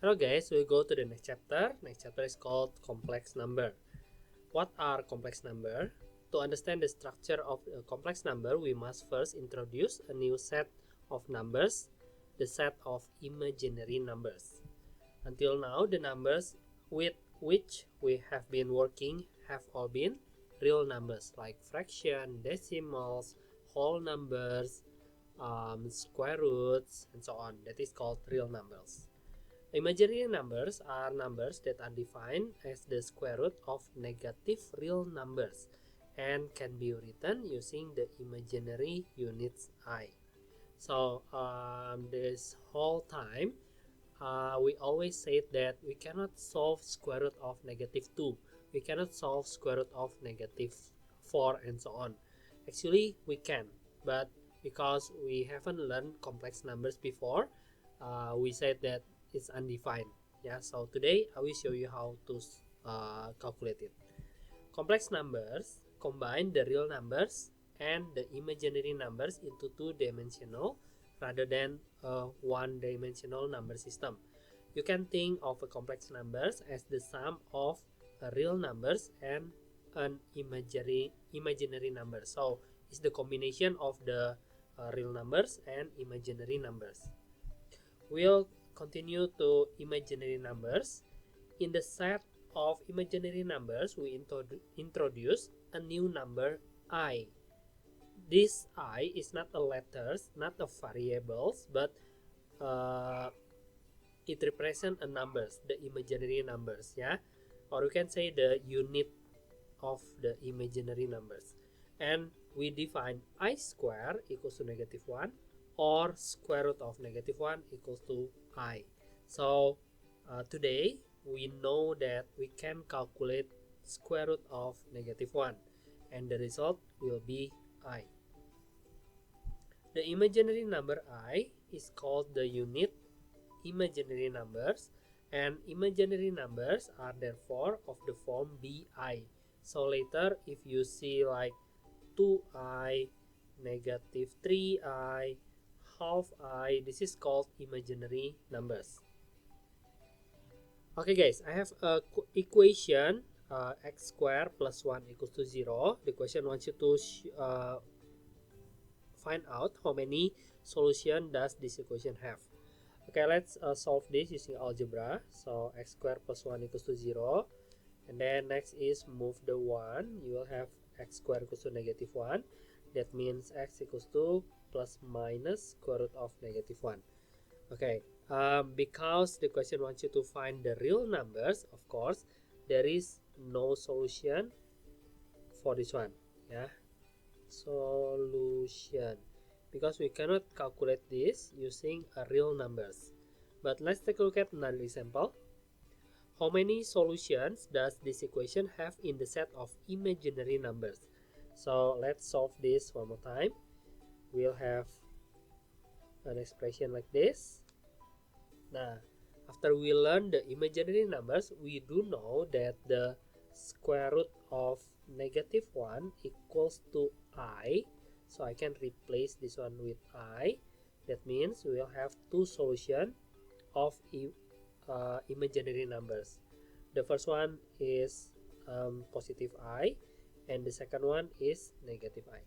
Hello guys, we'll go to the next chapter. Next chapter is called complex number. What are complex number? To understand the structure of a complex number, we must first introduce a new set of numbers, the set of imaginary numbers. Until now, the numbers with which we have been working have all been real numbers like fraction, decimals, whole numbers, square roots, and so on. That is called real numbers. Imaginary numbers are numbers that are defined as the square root of negative real numbers and can be written using the imaginary units I. So this whole time we always say that we cannot solve square root of negative 2. We cannot solve square root of negative 4 and so on. Actually we can, but because we haven't learned complex numbers before, we said that it's undefined. Yeah, so today I will show you how to calculate it. Complex numbers combine the real numbers and the imaginary numbers into two-dimensional rather than a one-dimensional number system. You can think of a complex numbers as the sum of real numbers and an imaginary number. So it's the combination of the real numbers and imaginary numbers. We'll continue to imaginary numbers. In the set of imaginary numbers, we introduce a new number I. This I is not a letters, not a variables, but uh, it represents a numbers, the imaginary numbers, yeah, or you can say the unit of the imaginary numbers. And we define I square equals to negative 1 or square root of negative 1 equals to I. So today we know that we can calculate square root of negative 1 and the result will be I. The imaginary number I is called the unit imaginary numbers, and imaginary numbers are therefore of the form bi. So later if you see like 2i, negative 3i, half I, this is called imaginary numbers. Okay guys, I have a equation x squared plus 1 equals to 0. The question wants you to find out how many solution does this equation have. Okay, let's solve this using algebra. So x squared plus 1 equals to 0. And then next is move the 1. You will have x squared equals to negative 1. That means x equals to plus minus square root of negative 1. Okay, because the question wants you to find the real numbers, of course, there is no solution for this one. Yeah, solution, because we cannot calculate this using real numbers. But let's take a look at another example. How many solutions does this equation have in the set of imaginary numbers? So let's solve this one more time. We'll have an expression like this. Now, after we learn the imaginary numbers, we do know that the square root of negative 1 equals to I. So I can replace this one with I. That means we will have two solutions of imaginary numbers. The first one is positive I, and the second one is negative I.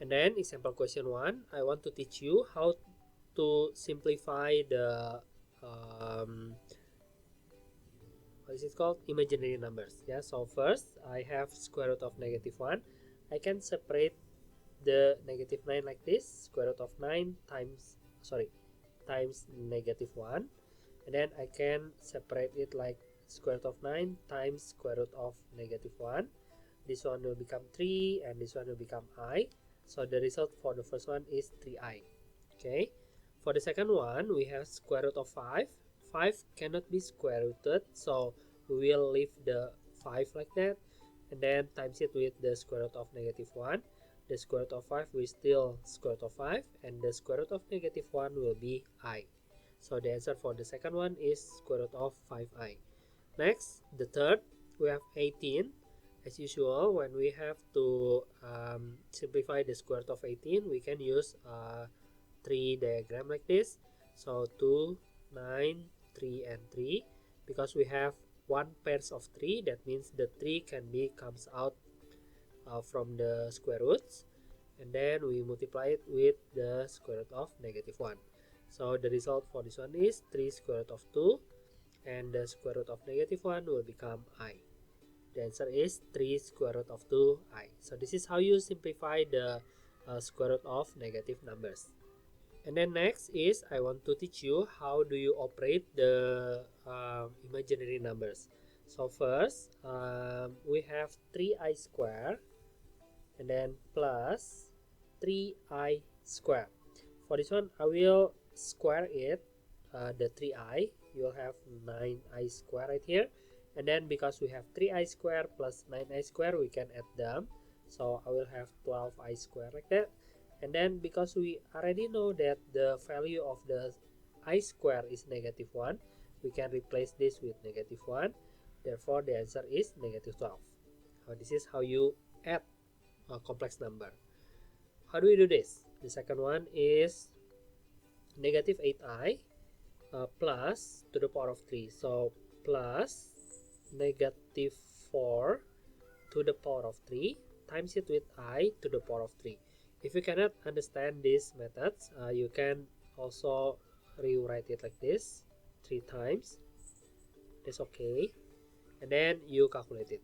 And then example question 1, I want to teach you how to simplify the what is it called, imaginary numbers. Yeah, so first I have square root of negative 1. I can separate the negative 9 like this, square root of 9 times negative 1, and then I can separate it like square root of 9 times square root of negative 1. This one will become 3 and this one will become I. So the result for the first one is 3i. Okay, for the second one we have square root of 5. 5 cannot be square rooted, so we will leave the 5 like that and then times it with the square root of negative 1. The square root of 5 will still square root of 5, and the square root of negative 1 will be I. So the answer for the second one is square root of 5i. Next, the third, we have 18. As usual, when we have to simplify the square root of 18, we can use a tree diagram like this. So 2, 9, 3, and 3. Because we have one pairs of 3, that means the 3 comes out from the square roots, and then we multiply it with the square root of -1. So the result for this one is 3 square root of 2, and the square root of -1 will become I. The answer is 3 square root of 2i. So this is how you simplify the square root of negative numbers. And then next is I want to teach you how do you operate the imaginary numbers. So first we have 3i square and then plus 3i square. For this one I will square it, the 3i. You'll have 9i square right here, and then because we have 3i square plus 9i square, we can add them. So I will have 12i square like that. And then because we already know that the value of the I square is -1, we can replace this with -1. Therefore the answer is -12. This is how you add a complex number. How do we do this? The second one is -8i plus to the power of 3. So plus -4 to the power of 3 times it with I to the power of 3. If you cannot understand these methods, you can also rewrite it like this 3 times. That's okay. And then you calculate it.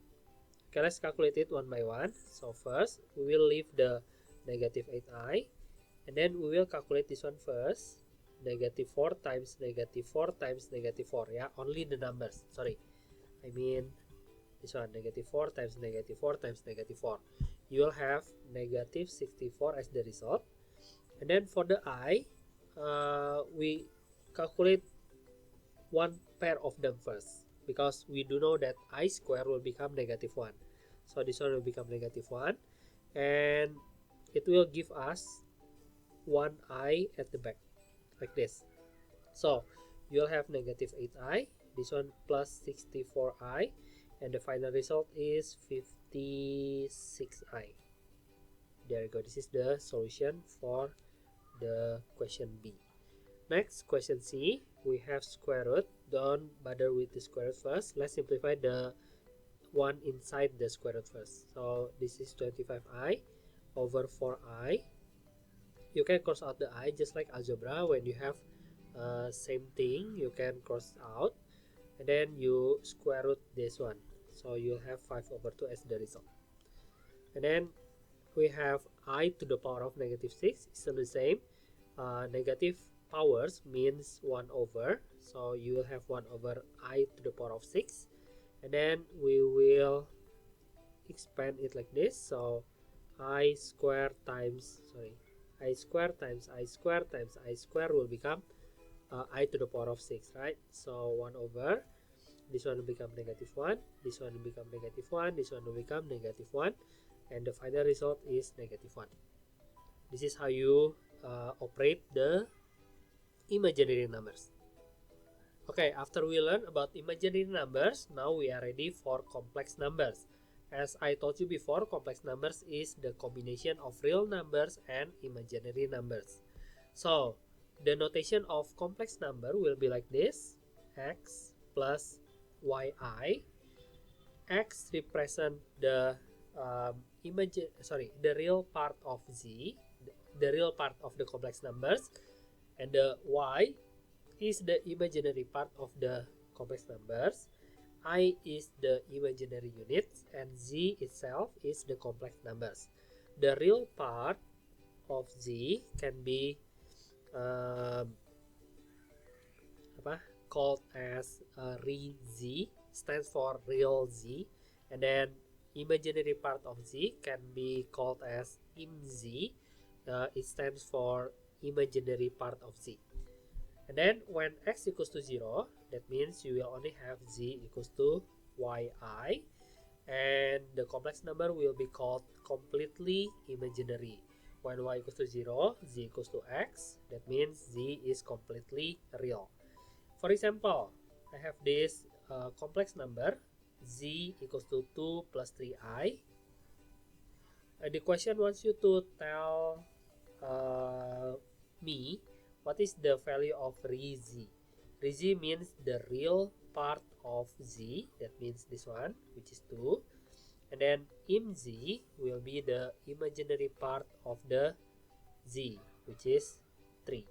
Okay, let's calculate it one by one. So first we will leave the -8i, and then we will calculate this one first. -4 times -4 times -4. Yeah, only the numbers. Sorry, I mean this one, -4 times -4 times -4. You will have -64 as the result. And then for the I, we calculate one pair of them first, because we do know that I square will become -1. So this one will become -1, and it will give us one I at the back like this. So you'll have -8i, this one plus 64i, and the final result is 56i. There you go. This is the solution for the question B. Next, question C, we have square root. Don't bother with the square root first. Let's simplify the one inside the square root first. So this is 25i over 4i. You can cross out the I just like algebra. When you have same thing, you can cross out, and then you square root this one. So you'll have 5/2 as the result. And then we have I to the power of -6. It's still the same. Negative powers means 1/, so you will have 1/I to the power of 6. And then we will expand it like this. So I square times I square times I square times I square will become I to the power of 6, right? So 1/, this one will become -1, this one will become -1, this one will become -1, and the final result is -1. This is how you operate the imaginary numbers. Okay, after we learn about imaginary numbers, now we are ready for complex numbers. As I told you before, complex numbers is the combination of real numbers and imaginary numbers. So the notation of complex number will be like this: x plus yi. X represent the the real part of z, the real part of the complex numbers, and the y is the imaginary part of the complex numbers. I is the imaginary units, and z itself is the complex numbers. The real part of z can be called as re z, stands for real z, and then imaginary part of z can be called as im z. It stands for imaginary part of z. And then when x equals to 0, that means you will only have z equals to yi, and the complex number will be called completely imaginary. When y equals to 0, z equals to x, that means z is completely real. For example, I have this complex number, z equals to 2 plus 3i. The question wants you to tell me what is the value of re z. Z means the real part of Z, that means this one, which is 2. And then imZ will be the imaginary part of the Z, which is 3.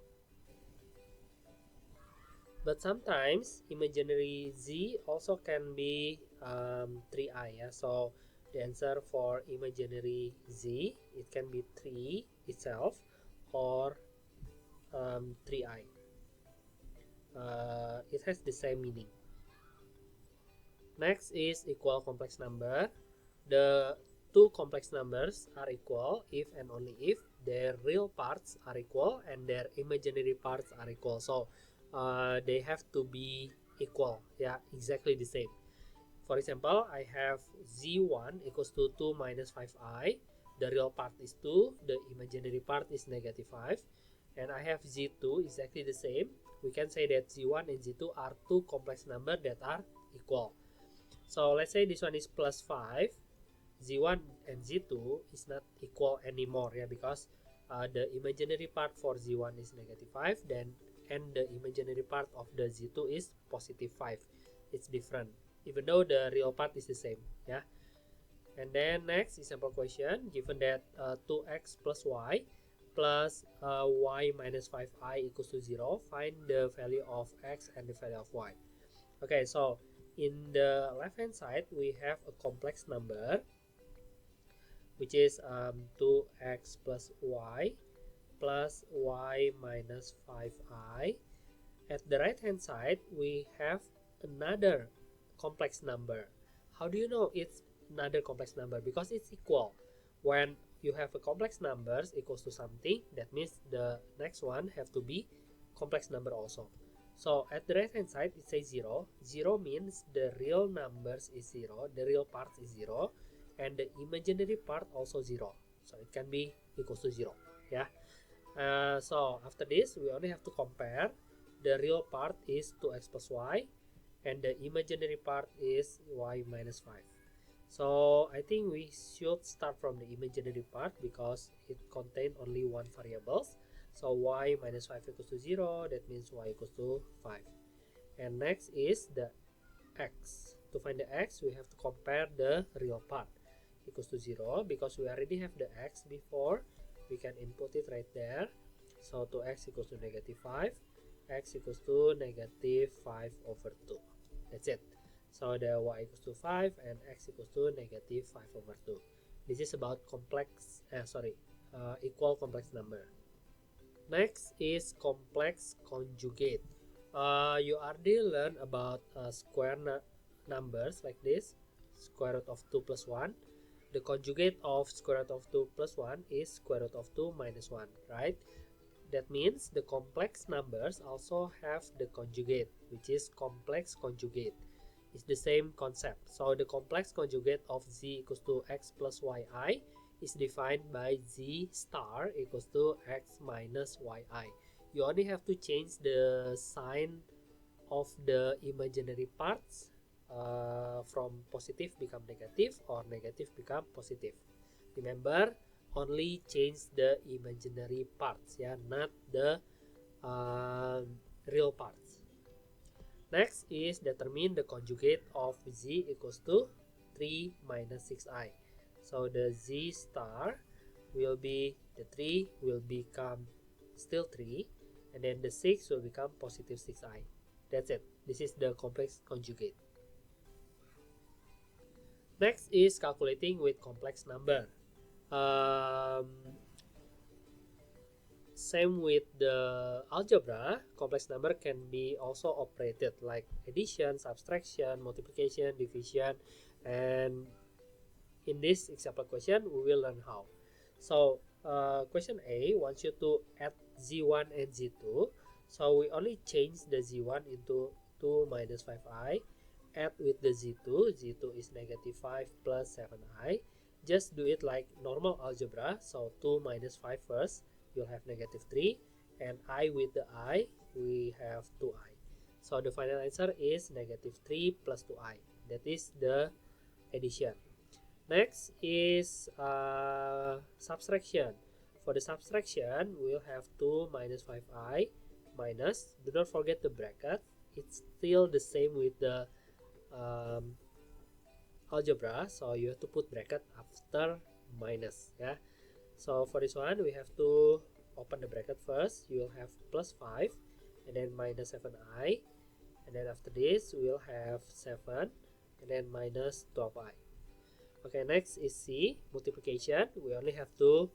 But sometimes imaginary Z also can be 3i, yeah? So the answer for imaginary Z, it can be 3 itself or 3i. It has the same meaning. Next is equal complex number. The two complex numbers are equal if and only if their real parts are equal and their imaginary parts are equal. So they have to be equal, yeah, exactly the same. For example, I have z1 equals to 2 minus 5i. The real part is 2, the imaginary part is negative 5. And I have z2 exactly the same. We can say that z1 and z2 are two complex numbers that are equal. So let's say this one is plus 5. Z1 and Z2 is not equal anymore, yeah, because the imaginary part for Z1 is negative 5, then and the imaginary part of the Z2 is positive 5. It's different, even though the real part is the same, yeah. And then next example question, given that 2x plus y plus y minus 5i equals to 0, find the value of x and the value of y. Okay, so in the left hand side we have a complex number, which is 2x plus y plus y minus 5i. At the right hand side we have another complex number. How do you know it's another complex number? Because it's equal. When you have a complex numbers equals to something, that means the next one have to be complex number also. So at the right hand side it says 0. 0 means the real numbers is 0, the real part is 0, and the imaginary part also 0. So it can be equals to 0, yeah. So after this we only have to compare. The real part is 2x plus y and the imaginary part is y minus 5. So I think we should start from the imaginary part because it contains only one variables. So y minus 5 equals to 0, that means y equals to 5. And next is the x. To find the x we have to compare the real part. Equals to 0, because we already have the x before, we can input it right there. So 2x equals to negative 5, x equals to negative 5 over 2. That's it. So the y equals to 5 and x equals to negative 5 over 2. This is about equal complex number. Next is complex conjugate. You already learned about square numbers like this, square root of 2 plus 1. The conjugate of square root of 2 plus 1 is square root of 2 minus 1, right? That means the complex numbers also have the conjugate, which is complex conjugate. It's the same concept. So the complex conjugate of z equals to x plus yi is defined by z star equals to x minus yi. You only have to change the sign of the imaginary parts from positive become negative or negative become positive. Remember, only change the imaginary parts, yeah, not the real parts. Next is determine the conjugate of z equals to 3 minus 6i. So the z star will be, the 3 will become still 3, and then the 6 will become positive 6i. That's it. This is the complex conjugate. Next is calculating with complex number. Same with the algebra, complex number can be also operated like addition, subtraction, multiplication, division, and in this example question we will learn how. So question A wants you to add z1 and z2. So we only change the z1 into 2 minus 5i, add with the z2. Z2 is negative 5 plus 7i. Just do it like normal algebra. So 2 minus 5 first, you'll have negative 3, and I with the I, we have 2i. So the final answer is negative 3 plus 2i. That is the addition. Next is subtraction. For the subtraction, we'll have 2 minus 5i minus, do not forget the bracket, it's still the same with the algebra, so you have to put bracket after minus. Yeah, so for this one we have to open the bracket first. You will have plus 5 and then minus 7i, and then after this we'll have 7 and then minus 12i. Okay, next is C, multiplication. We only have to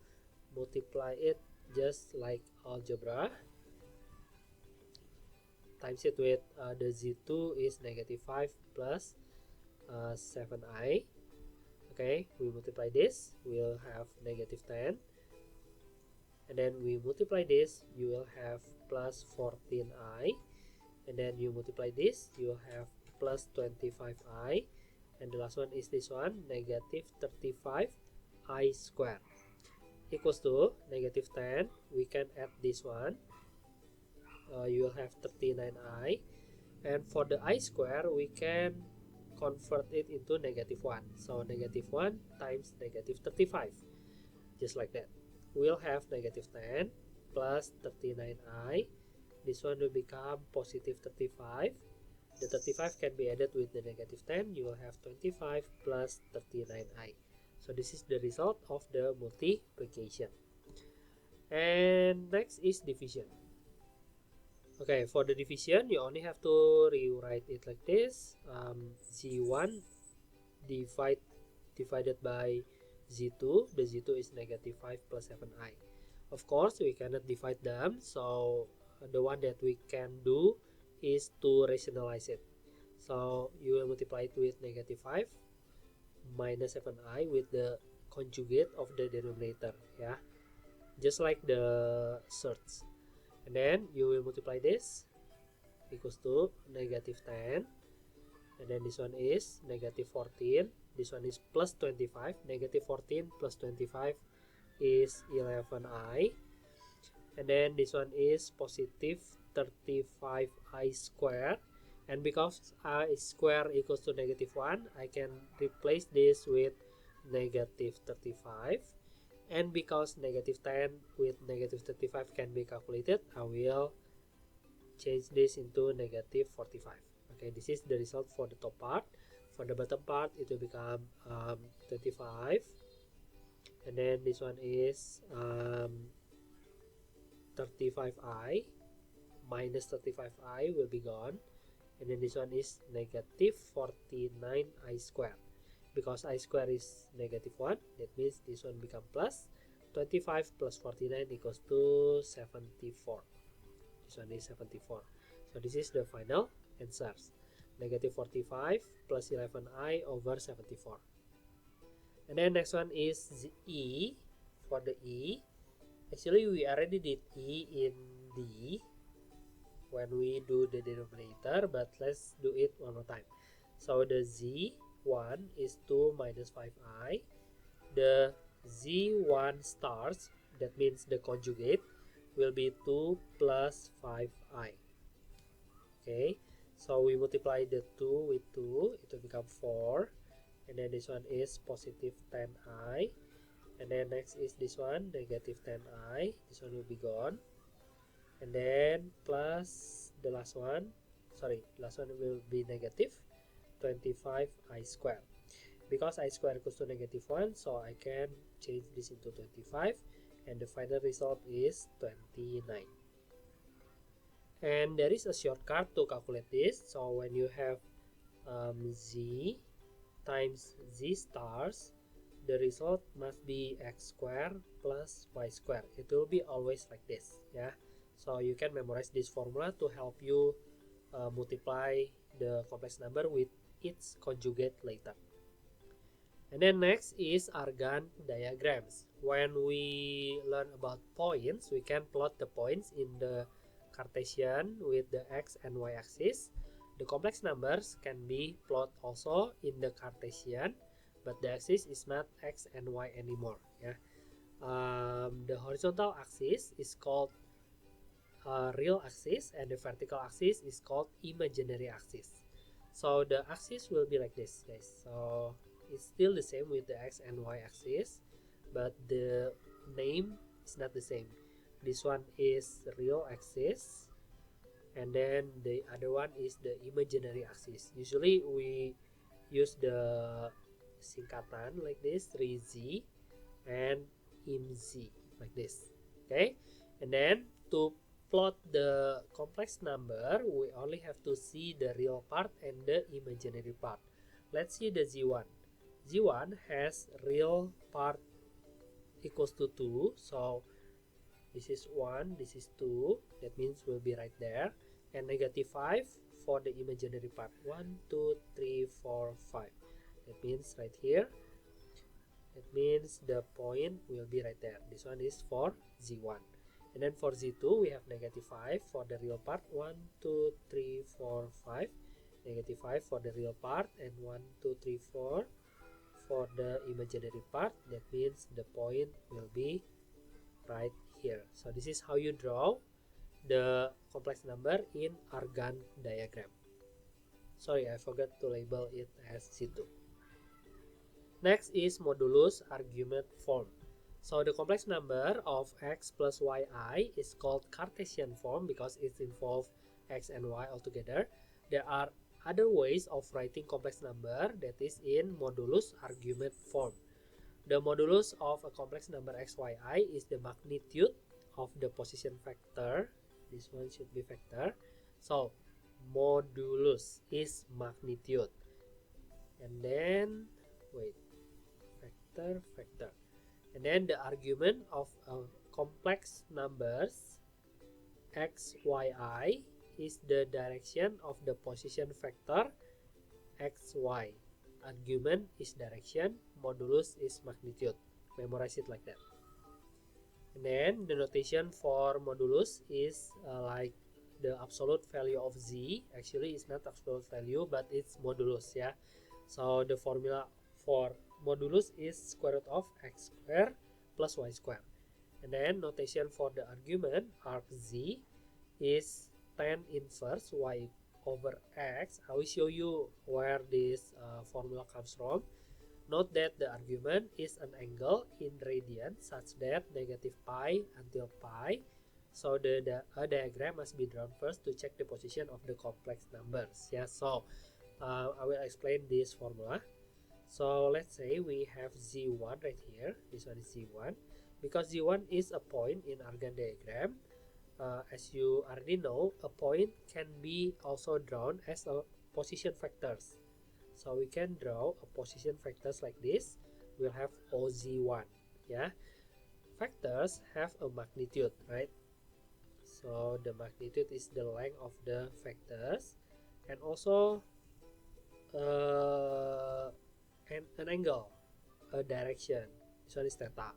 multiply it just like algebra, times it with the z2 is negative 5 plus 7i. Okay, we multiply this, we'll have negative 10, and then we multiply this, you will have plus 14i, and then you multiply this, you will have plus 25i, and the last one is this one, negative 35i squared equals to negative 10. We can add this one, you will have 39i, and for the I square we can convert it into negative 1, so negative 1 times negative 35, just like that. We'll have negative 10 plus 39i, this one will become positive 35. The 35 can be added with the negative 10, you will have 25 plus 39i. So this is the result of the multiplication. And next is division. Okay, for the division you only have to rewrite it like this, z1 divided by z2. The z2 is negative 5 plus 7i. Of course we cannot divide them, so the one that we can do is to rationalize it. So you will multiply it with negative 5 minus 7i with the conjugate of the denominator, yeah, just like the search. And then you will multiply this, equals to negative 10, and then this one is negative 14, this one is plus 25, negative 14 plus 25 is 11i, and then this one is positive 35i squared. And because I square equals to negative 1, I can replace this with negative 35. And because negative 10 with negative 35 can be calculated, I will change this into negative 45. Okay, this is the result for the top part. For the bottom part, it will become 25. And then this one is 35i minus 35i will be gone. And then this one is negative 49i squared. Because I square is negative 1, that means this one become plus 25 plus 49 equals to 74. This one is 74. So this is the final answers. Negative 45 plus 11i over 74. And then next one is E. For the E, actually we already did E in D when we do the denominator, but let's do it one more time. So the Z1 is 2 minus 5i. The Z1 stars, that means the conjugate, will be 2 plus 5i. Okay, so we multiply the 2 with 2, it will become 4. And then this one is positive 10i. And then next is this one, negative 10i. This one will be gone. And then plus the last one, last one will be negative 25i squared. Because I squared equals to negative 1, so I can change this into 25, and the final result is 29. And there is a shortcut to calculate this. So when you have z times z stars, the result must be x squared plus y squared. It will be always like this, yeah. So you can memorize this formula to help you multiply the complex number with its conjugate later. And then next is Argand diagrams. When we learn about points, we can plot the points in the Cartesian with the x and y axis. The complex numbers can be plotted also in the Cartesian, but the axis is not x and y anymore, yeah. The horizontal axis is called real axis, and the vertical axis is called imaginary axis. So the axis will be like this, guys. So it's still the same with the x and y axis, but the name is not the same. This one is real axis, and then the other one is the imaginary axis. Usually we use the singkatan like this, 3z and imz like this. Okay, and then to plot the complex number, we only have to see the real part and the imaginary part. Let's see the z1. Z1 has real part equals to 2, so this is 1, this is 2, that means will be right there, and negative 5 for the imaginary part, 1, 2, 3, 4, 5, that means right here, that means the point will be right there. This one is for Z1, and then for Z2 we have negative 5 for the real part, 1, 2, 3, 4, 5, negative 5 for the real part, and 1, 2, 3, 4 for the imaginary part, that means the point will be right here. So this is how you draw the complex number in Argand diagram. Sorry, I forgot to label it as C2. Next is modulus argument form. So the complex number of x plus yi is called Cartesian form because it involves x and y altogether. There are other ways of writing complex number, that is in modulus argument form. The modulus of a complex number xyi is the magnitude of the position factor. This one should be factor. So modulus is magnitude. And then, wait, factor. And then the argument of complex numbers xyi is the direction of the position factor xy. Argument is direction, modulus is magnitude. Memorize it like that. And then the notation for modulus is like the absolute value of z. Actually it's not absolute value, but it's modulus, yeah. So the formula for modulus is square root of x squared plus y squared. And then notation for the argument arc z is tan inverse y over x. I will show you where this formula comes from. Note that the argument is an angle in radian such that negative pi until pi. So a diagram must be drawn first to check the position of the complex numbers. Yeah, so I will explain this formula. So let's say we have z1 right here. This one is z1. Because z1 is a point in Argand diagram, as you already know, a point can be also drawn as a position factors. So we can draw a position factors like this. We'll have OZ1. Yeah, factors have a magnitude, right? So the magnitude is the length of the factors, and also an angle, a direction. This one is theta.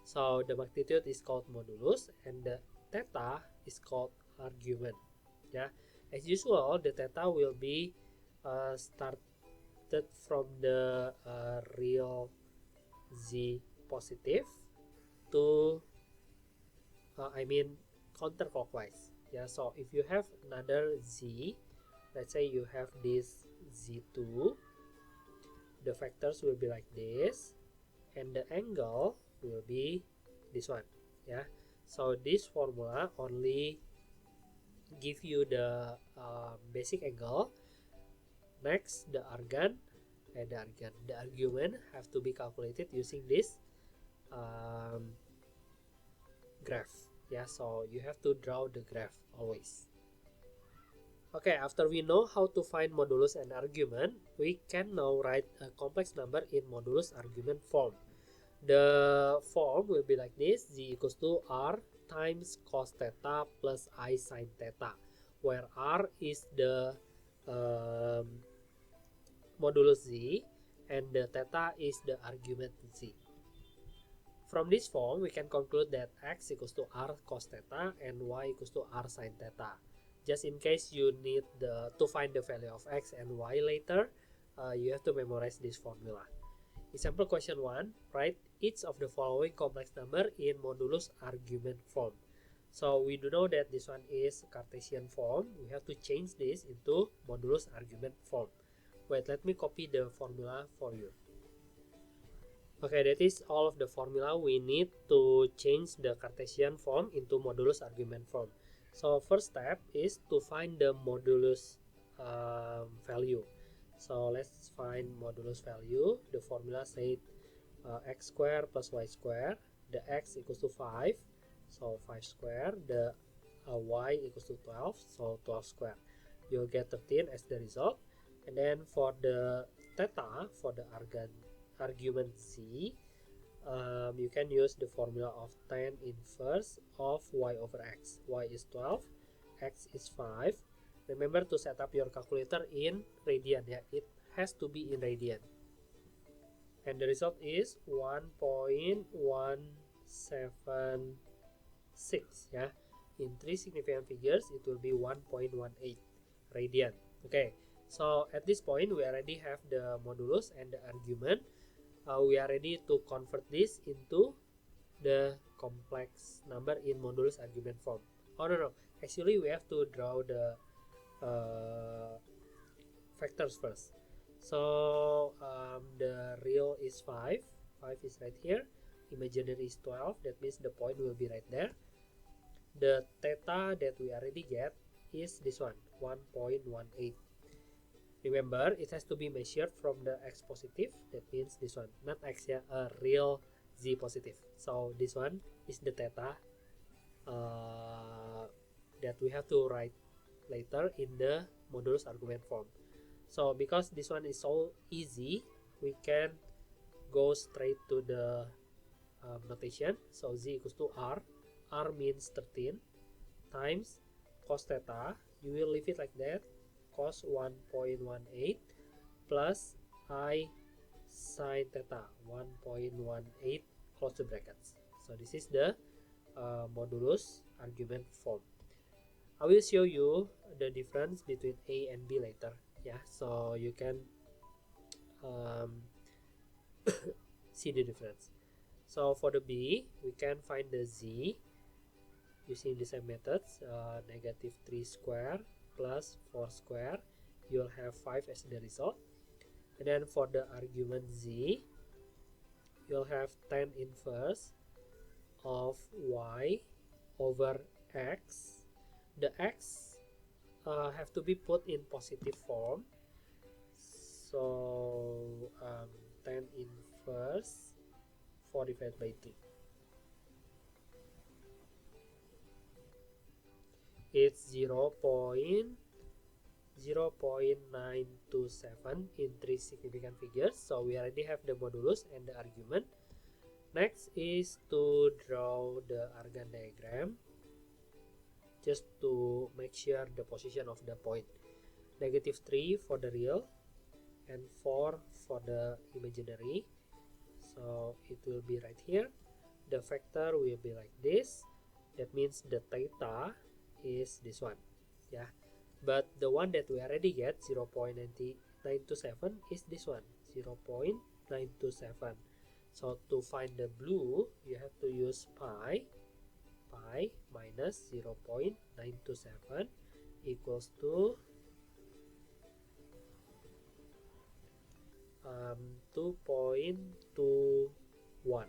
So the magnitude is called modulus, and the theta is called argument. Yeah, as usual, the theta will be started from the real z positive to counterclockwise. Yeah, so if you have another z, let's say you have this z2, the factors will be like this, and the angle will be this one. Yeah, so this formula only give you the basic angle. Next, the argument have to be calculated using this graph. Yeah, so you have to draw the graph always. Okay, after we know how to find modulus and argument, we can now write a complex number in modulus argument form. The form will be like this: z equals to r times cos theta plus I sin theta, where r is the modulus z and the theta is the argument z. From this form, we can conclude that x equals to r cos theta and y equals to r sin theta. Just in case you need to find the value of x and y later, you have to memorize this formula. Example question 1, write each of the following complex number in modulus argument form. So we do know that this one is Cartesian form. We have to change this into modulus argument form. Wait, let me copy the formula for you. Okay, that is all of the formula we need to change the Cartesian form into modulus argument form. So first step is to find the modulus value. So let's find modulus value. The formula said x squared plus y squared. The x equals to 5, so 5 squared. The y equals to 12, so 12 squared. You'll get 13 as the result. And then for the theta, for the argument z, you can use the formula of tan inverse of y over x. Y is 12, x is 5. Remember to set up your calculator in radian, yeah. It has to be in radian. And the result is 1.176, yeah. In 3 significant figures, it will be 1.18 radian. Okay, so at this point, we already have the modulus and the argument. We are ready to convert this into the complex number in modulus argument form. Oh no, actually we have to draw the factors first. So the real is 5 is right here, imaginary is 12, that means the point will be right there. The theta that we already get is this one, 1.18. Remember, it has to be measured from the x positive, that means this one, not x, yeah, a real z positive. So this one is the theta that we have to write later in the modulus argument form. So because this one is so easy, we can go straight to the notation. So z equals to r. R means 13 times cos theta. You will leave it like that, cos 1.18 plus I sin theta 1.18, close the brackets. So this is the modulus argument form. I will show you the difference between A and B later, yeah, so you can see the difference. So for the B, we can find the Z using the same methods, negative 3 square plus 4 square. You'll have 5 as the result. And then for the argument Z, you'll have tan inverse of y over x. The x have to be put in positive form. So tan inverse 4 divided by 2. It's 0.0927 in 3 significant figures. So we already have the modulus and the argument. Next is to draw the argand diagram, just to make sure the position of the point. Negative 3 for the real and 4 for the imaginary. So it will be right here. The factor will be like this. That means the theta is this one, yeah. But the one that we already get, 0.927, is this one, 0.927. So to find the blue, you have to use pi minus 0.927 equals to 2.21.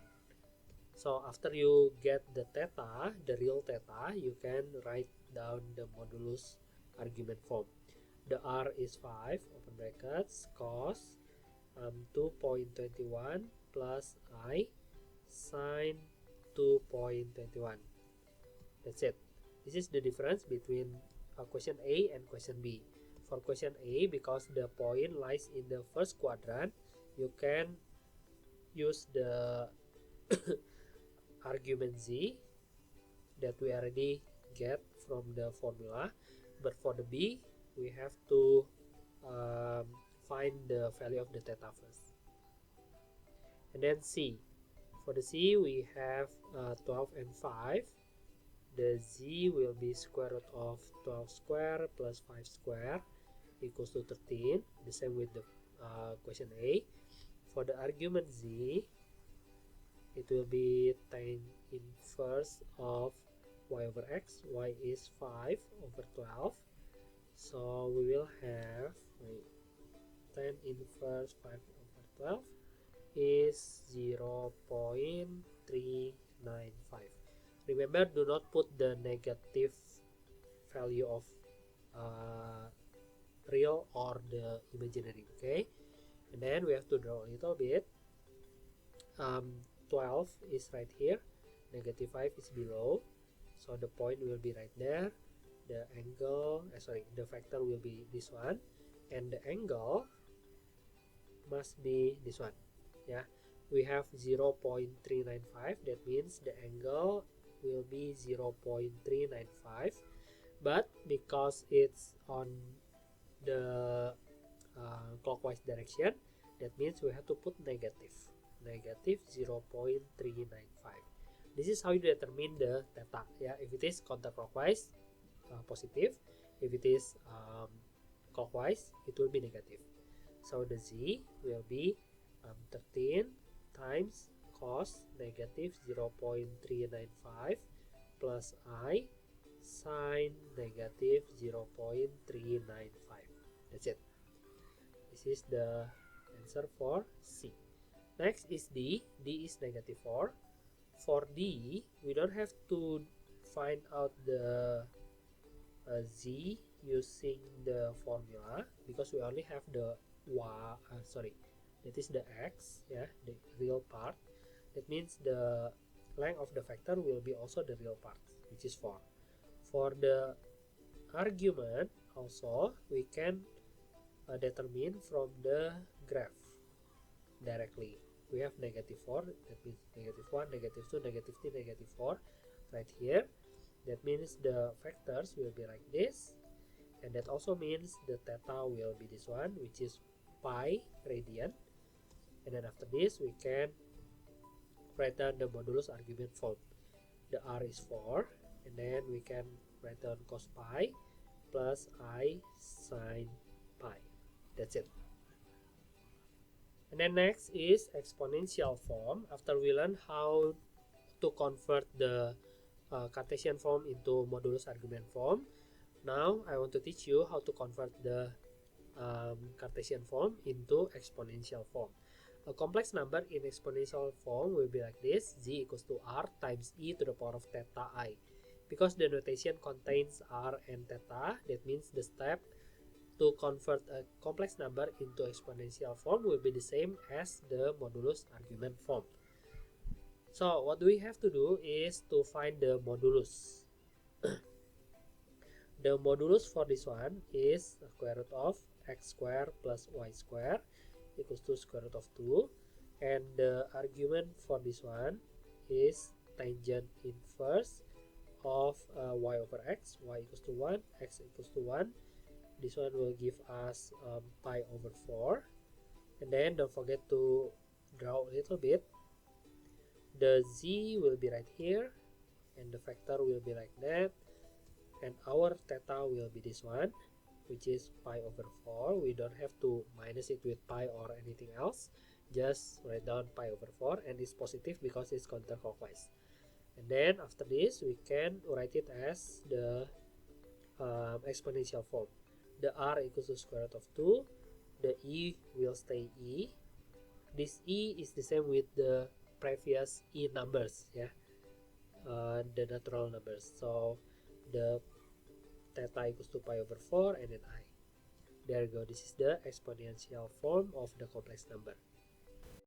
So after you get the theta, the real theta, you can write down the modulus argument form. The r is 5, open brackets, cos 2.21 plus I sine 2.21. That's it. This is the difference between question A and question B. For question A, because the point lies in the first quadrant, you can use the argument z that we already get from the formula. But for the B, we have to find the value of the theta first. And then C. For the C, we have 12 and 5. The Z will be square root of 12 square plus 5 square equals to 13. The same with the question A. For the argument Z, it will be tan inverse of y over x. Y is 5 over 12. So we will have tan inverse 5 over 12 is 0.395. Remember, do not put the negative value of real or the imaginary. Okay, and then we have to draw a little bit. 12 is right here, negative 5 is below, so the point will be right there. The angle, the vector will be this one, and the angle must be this one. Yeah, we have 0.395, that means the angle will be 0.395, but because it's on the clockwise direction, that means we have to put negative 0.395. This is how you determine the theta. Yeah, if it is counterclockwise, positive. If it is clockwise, it will be negative. So the z will be 13 times cos negative 0.395 plus I sine negative 0.395. That's it. This is the answer for C. Next is D. D is negative 4. For D, we don't have to find out the Z using the formula because we only have the that is the X, yeah, the real part. That means the length of the vector will be also the real part, which is 4. For the argument, also we can determine from the graph directly. We have negative 4, that means negative 1, negative 2, negative 3, negative 4 right here. That means the vectors will be like this, and that also means the theta will be this one, which is pi radian. And then after this, we can write down the modulus argument form. The R is 4, and then we can write down cos pi plus I sine pi. That's it. And then next is exponential form. After we learn how to convert the Cartesian form into modulus argument form, now I want to teach you how to convert the Cartesian form into exponential form. A complex number in exponential form will be like this: z equals to r times e to the power of theta I. Because the notation contains r and theta, that means the step to convert a complex number into exponential form will be the same as the modulus argument form. So what we have to do is to find the modulus. The modulus for this one is the square root of x squared plus y squared equals to square root of 2, and the argument for this one is tangent inverse of y over x. Y equals to 1, x equals to 1. This one will give us pi over 4. And then don't forget to draw a little bit. The z will be right here, and the vector will be like that, and our theta will be this one, which is pi over 4. We don't have to minus it with pi or anything else, just write down pi over 4, and it's positive because it's counterclockwise. And then after this, we can write it as the exponential form. The r equals to square root of 2. The e will stay e. This e is the same with the previous e numbers, yeah, the natural numbers. So the theta equals to pi over 4, and then I. There you go. This is the exponential form of the complex number.